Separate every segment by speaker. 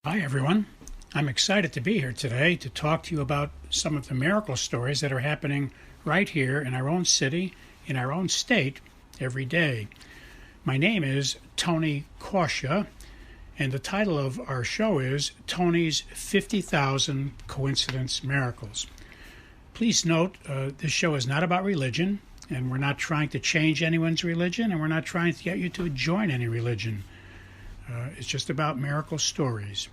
Speaker 1: Hi, everyone. I'm excited to be here today to talk to you about some of the miracle stories that are happening right here in our own city, in our own state, every day. My name is Tony Kausha, and the title of our show is Tony's 50,000 Coincidence Miracles. Please note, this show is not about religion, and we're not trying to change anyone's religion, and we're not trying to get you to join any religion. It's just about miracle stories.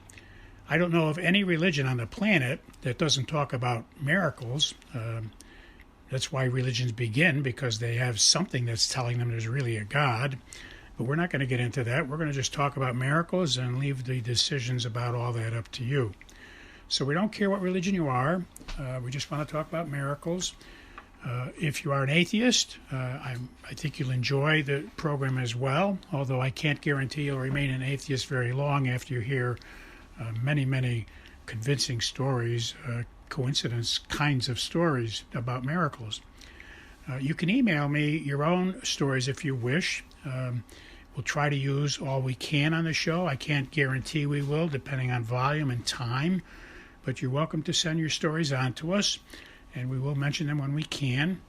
Speaker 1: I don't know of any religion on the planet that doesn't talk about miracles. That's why religions begin, because they have something that's telling them there's really a God. But we're not going to get into that. We're going to just talk about miracles and leave the decisions about all that up to you. So we don't care what religion you are. We just want to talk about miracles. If you are an atheist, I think you'll enjoy the program as well, although I can't guarantee you'll remain an atheist very long after you hear many convincing stories, coincidence kinds of stories about miracles. You can email me your own stories if you wish. We'll try to use all we can on the show. I can't guarantee we will, depending on volume and time, but you're welcome to send your stories on to us, and we will mention them when we can.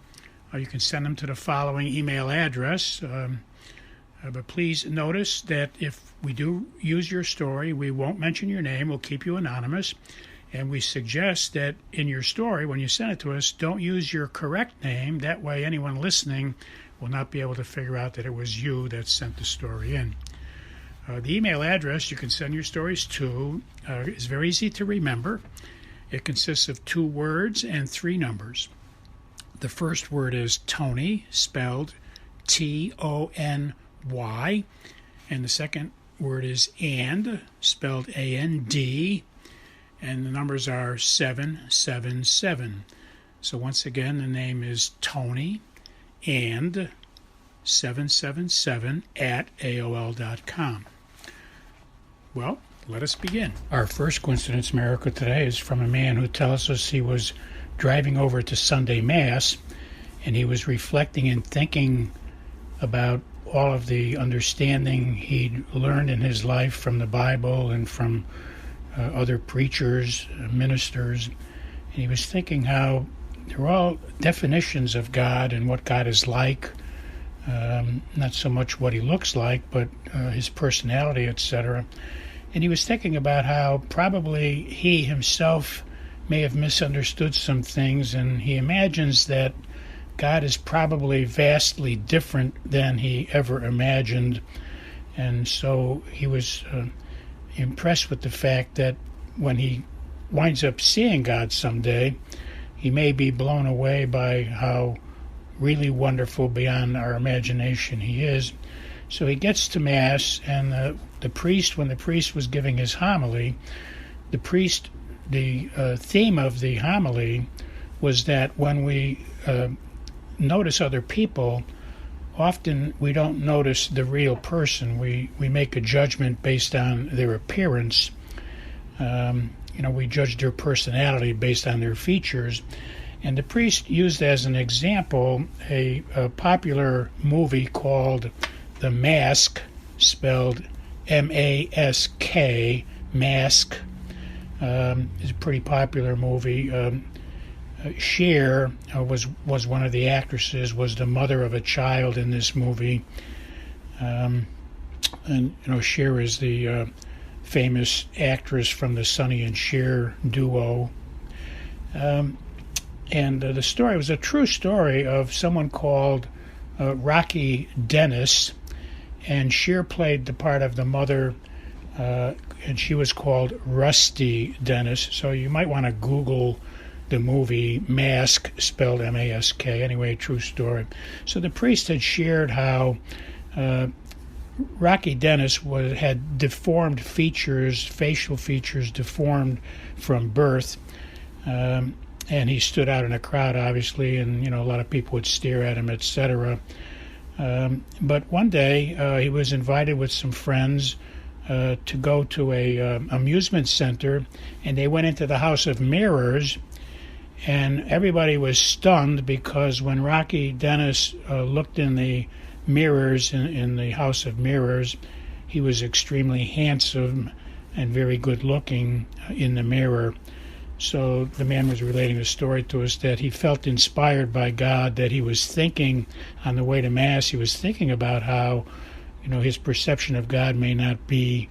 Speaker 1: You can send them to the following email address. But please notice that if we do use your story, we won't mention your name. We'll keep you anonymous. And we suggest that in your story, when you send it to us, don't use your correct name. That way anyone listening will not be able to figure out that it was you that sent the story in. The email address you can send your stories to is very easy to remember. It consists of 2 words and 3 numbers. The first word is Tony, spelled Tony, and the second word is and, spelled A-N-D, and the numbers are 777. So once again, the name is Tony and 777 at AOL.com. Well, let us begin. Our first coincidence miracle today is from a man who tells us he was driving over to Sunday Mass, and he was reflecting and thinking about all of the understanding he'd learned in his life from the Bible and from other preachers, ministers. And he was thinking how they're all definitions of God and what God is like, not so much what he looks like, but his personality, etc. And he was thinking about how probably he himself may have misunderstood some things, and he imagines that God is probably vastly different than he ever imagined. And so he was impressed with the fact that when he winds up seeing God someday, he may be blown away by how really wonderful beyond our imagination he is. So he gets to Mass, and the priest, when the priest was giving his homily, the theme of the homily was that when we notice other people, often we don't notice the real person. We make a judgment based on their appearance. We judge their personality based on their features. And the priest used as an example a popular movie called The Mask, spelled M-A-S-K, Mask. It's a pretty popular movie. Cher was one of the actresses, was the mother of a child in this movie. And Cher is the famous actress from the Sonny and Cher duo. And the story was a true story of someone called Rocky Dennis, and Cher played the part of the mother, and she was called Rusty Dennis. So you might want to Google the movie Mask, spelled M-A-S-K. Anyway, true story. So the priest had shared how Rocky Dennis had deformed features, facial features deformed from birth, and he stood out in a crowd, obviously, and a lot of people would stare at him, etc. But one day he was invited with some friends to go to a amusement center, and they went into the House of Mirrors. And everybody was stunned because when Rocky Dennis looked in the mirrors in the House of Mirrors, he was extremely handsome and very good looking in the mirror. So the man was relating a story to us that he felt inspired by God, that he was thinking on the way to Mass, he was thinking about how, his perception of God may not be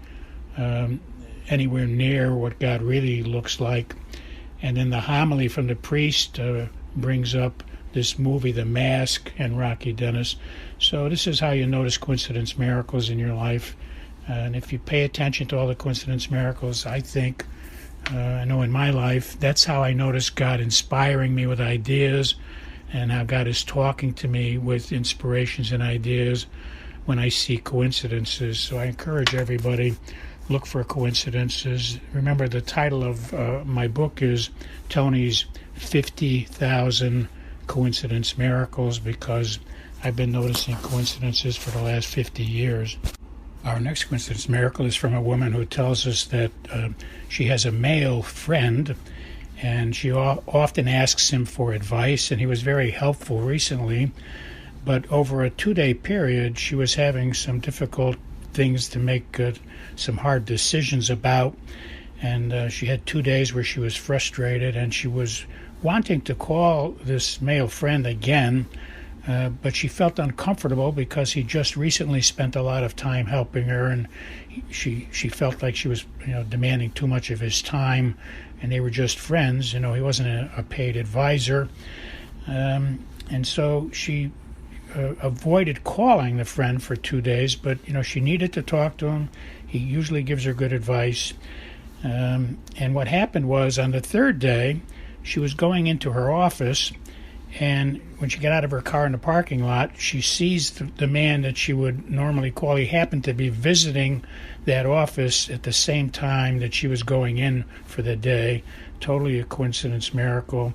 Speaker 1: anywhere near what God really looks like. And then the homily from the priest brings up this movie, The Mask, and Rocky Dennis. So this is how you notice coincidence miracles in your life. And if you pay attention to all the coincidence miracles, I think, I know in my life, that's how I notice God inspiring me with ideas, and how God is talking to me with inspirations and ideas when I see coincidences. So I encourage everybody, look for coincidences. Remember, the title of my book is Tony's 50,000 Coincidence Miracles, because I've been noticing coincidences for the last 50 years. Our next coincidence miracle is from a woman who tells us that she has a male friend, and she often asks him for advice, and he was very helpful recently. But over a 2-day period, she was having some difficult things to make some hard decisions about, and she had 2 days where she was frustrated, and she was wanting to call this male friend again, but she felt uncomfortable because he just recently spent a lot of time helping her, and she felt like she was demanding too much of his time, and they were just friends. He wasn't a paid advisor, and so she avoided calling the friend for 2 days, but she needed to talk to him. He usually gives her good advice, and what happened was, on the third day, she was going into her office, and when she got out of her car in the parking lot, she sees the man that she would normally call. He happened to be visiting that office at the same time that she was going in for the day. Totally a coincidence miracle.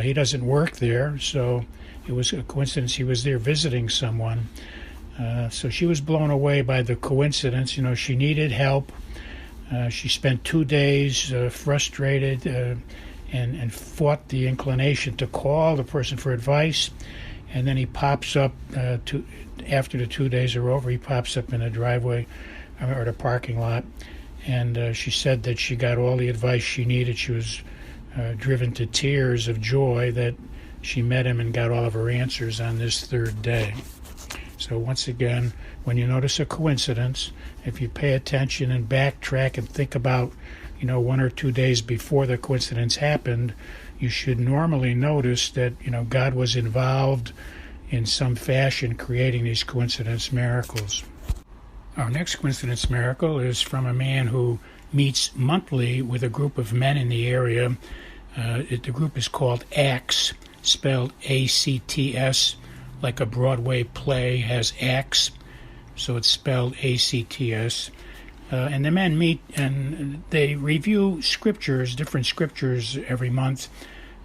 Speaker 1: He doesn't work there, so it was a coincidence he was there visiting someone. So she was blown away by the coincidence. She needed help. She spent 2 days frustrated and fought the inclination to call the person for advice. And then he pops up, after the 2 days are over, he pops up in the driveway or the parking lot. And she said that she got all the advice she needed. She was driven to tears of joy that she met him and got all of her answers on this third day. So once again, when you notice a coincidence, if you pay attention and backtrack and think about 1 or 2 days before the coincidence happened, you should normally notice that God was involved in some fashion creating these coincidence miracles. Our next coincidence miracle is from a man who meets monthly with a group of men in the area. The group is called ACTS, spelled A-C-T-S, like a Broadway play has acts, so it's spelled A-C-T-S. And the men meet and they review scriptures, different scriptures every month,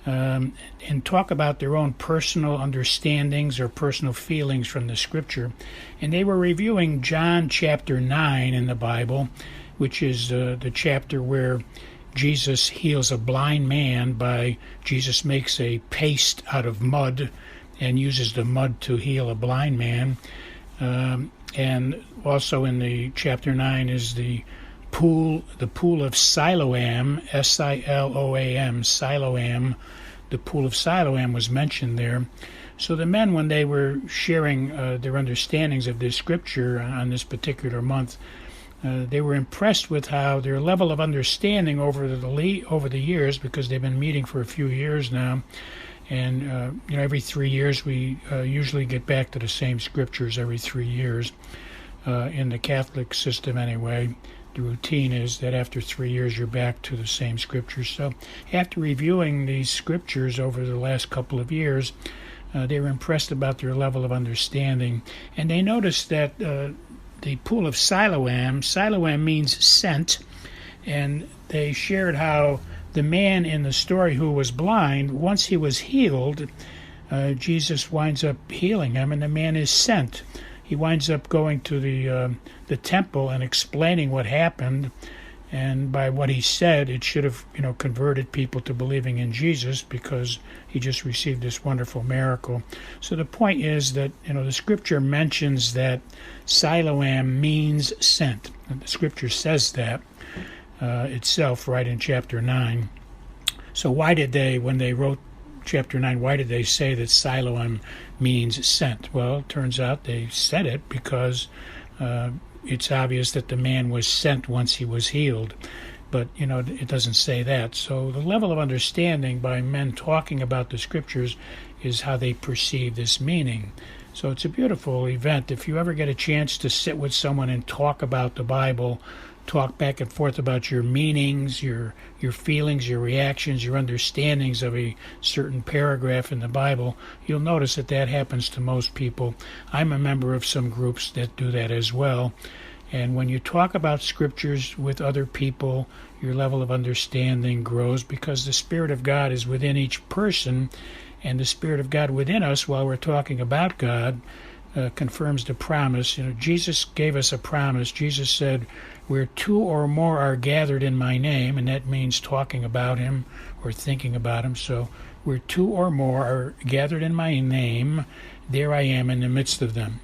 Speaker 1: and talk about their own personal understandings or personal feelings from the scripture. And they were reviewing John chapter 9 in the Bible, which is the chapter where Jesus heals a blind man Jesus makes a paste out of mud and uses the mud to heal a blind man. And also in the chapter 9 is the pool of Siloam, S-I-L-O-A-M, Siloam. The pool of Siloam was mentioned there. So the men, when they were sharing their understandings of this scripture on this particular month, they were impressed with how their level of understanding over the years, because they've been meeting for a few years now, and every 3 years we usually get back to the same scriptures every 3 years. In the Catholic system anyway, the routine is that after 3 years you're back to the same scriptures. So after reviewing these scriptures over the last couple of years, they were impressed about their level of understanding, and they noticed that the pool of Siloam means sent, and they shared how the man in the story who was blind, once he was healed, Jesus winds up healing him, and the man is sent. He winds up going to the temple and explaining what happened, and by what he said, it should have converted people to believing in Jesus, because he just received this wonderful miracle. So the point is that the scripture mentions that Siloam means sent, and the scripture says that. itself right in chapter 9. So why did they, when they wrote chapter 9, why did they say that Siloam means sent? Well, it turns out they said it because it's obvious that the man was sent once he was healed. But, it doesn't say that. So the level of understanding by men talking about the Scriptures is how they perceive this meaning. So it's a beautiful event. If you ever get a chance to sit with someone and talk about the Bible, talk back and forth about your meanings, your feelings, your reactions, your understandings of a certain paragraph in the Bible, you'll notice that happens to most people. I'm a member of some groups that do that as well. And when you talk about Scriptures with other people, your level of understanding grows because the Spirit of God is within each person, and the Spirit of God within us, while we're talking about God, confirms the promise. Jesus gave us a promise. Jesus said, where two or more are gathered in my name, and that means talking about him or thinking about him. So where two or more are gathered in my name, there I am in the midst of them.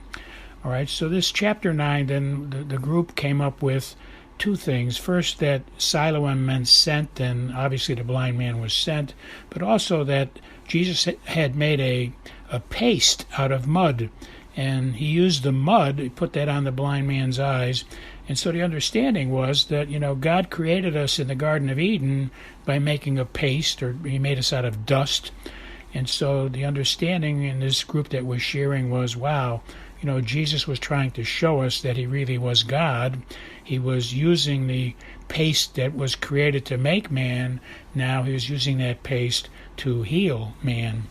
Speaker 1: All right, so this chapter 9, then the group came up with two things. First, that Siloam meant sent, and obviously the blind man was sent, but also that Jesus had made a paste out of mud, and he used the mud, he put that on the blind man's eyes. And so the understanding was that, God created us in the Garden of Eden by making a paste, or he made us out of dust. And so the understanding in this group that was sharing was, wow, Jesus was trying to show us that he really was God. He was using the paste that was created to make man. Now he was using that paste to heal man.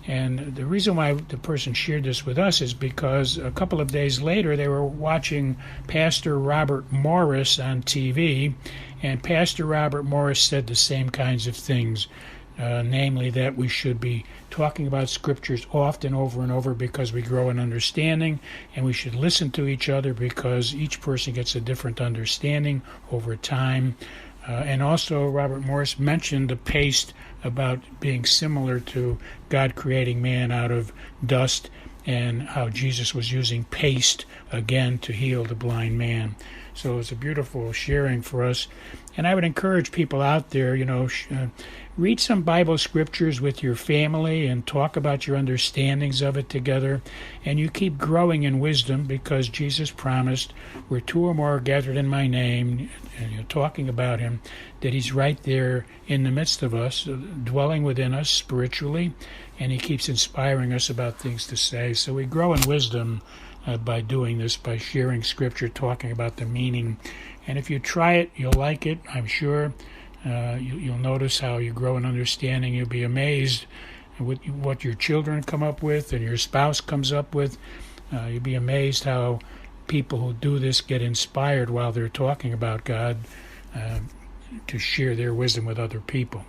Speaker 1: And the reason why the person shared this with us is because a couple of days later they were watching Pastor Robert Morris on TV, and Pastor Robert Morris said the same kinds of things, namely that we should be talking about Scriptures often, over and over, because we grow in understanding, and we should listen to each other because each person gets a different understanding over time. And also, Robert Morris mentioned the paste about being similar to God creating man out of dust, and how Jesus was using paste again to heal the blind man. So it was a beautiful sharing for us. And I would encourage people out there, read some Bible scriptures with your family and talk about your understandings of it together. And you keep growing in wisdom because Jesus promised, where two or more are gathered in my name, and you're talking about him, that he's right there in the midst of us, dwelling within us spiritually, and he keeps inspiring us about things to say. So we grow in wisdom by doing this, by sharing Scripture, talking about the meaning. And if you try it, you'll like it, I'm sure. You'll notice how you grow in understanding. You'll be amazed at what your children come up with and your spouse comes up with. You'll be amazed how people who do this get inspired while they're talking about God to share their wisdom with other people.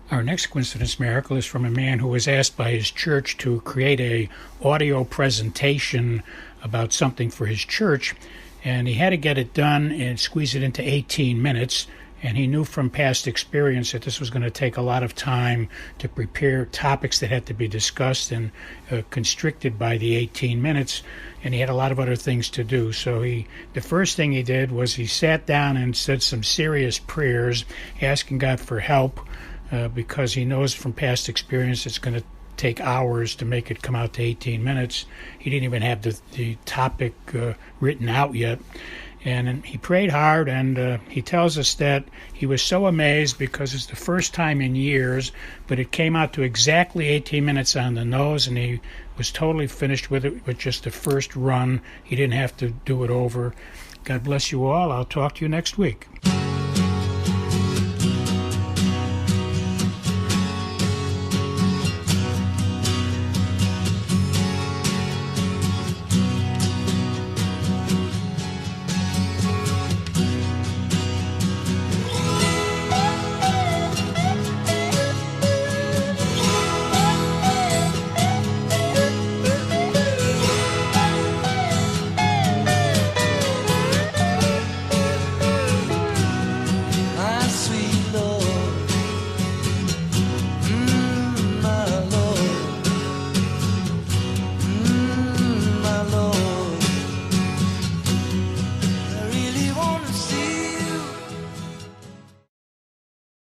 Speaker 1: Our next coincidence miracle is from a man who was asked by his church to create a audio presentation about something for his church, and he had to get it done and squeeze it into 18 minutes. And he knew from past experience that this was going to take a lot of time to prepare topics that had to be discussed and constricted by the 18 minutes. And he had a lot of other things to do. So the first thing he did was he sat down and said some serious prayers, asking God for help, because he knows from past experience it's going to take hours to make it come out to 18 minutes. He didn't even have the topic written out yet. And he prayed hard, and he tells us that he was so amazed because it's the first time in years, but it came out to exactly 18 minutes on the nose, and he was totally finished with it with just the first run. He didn't have to do it over. God bless you all. I'll talk to you next week.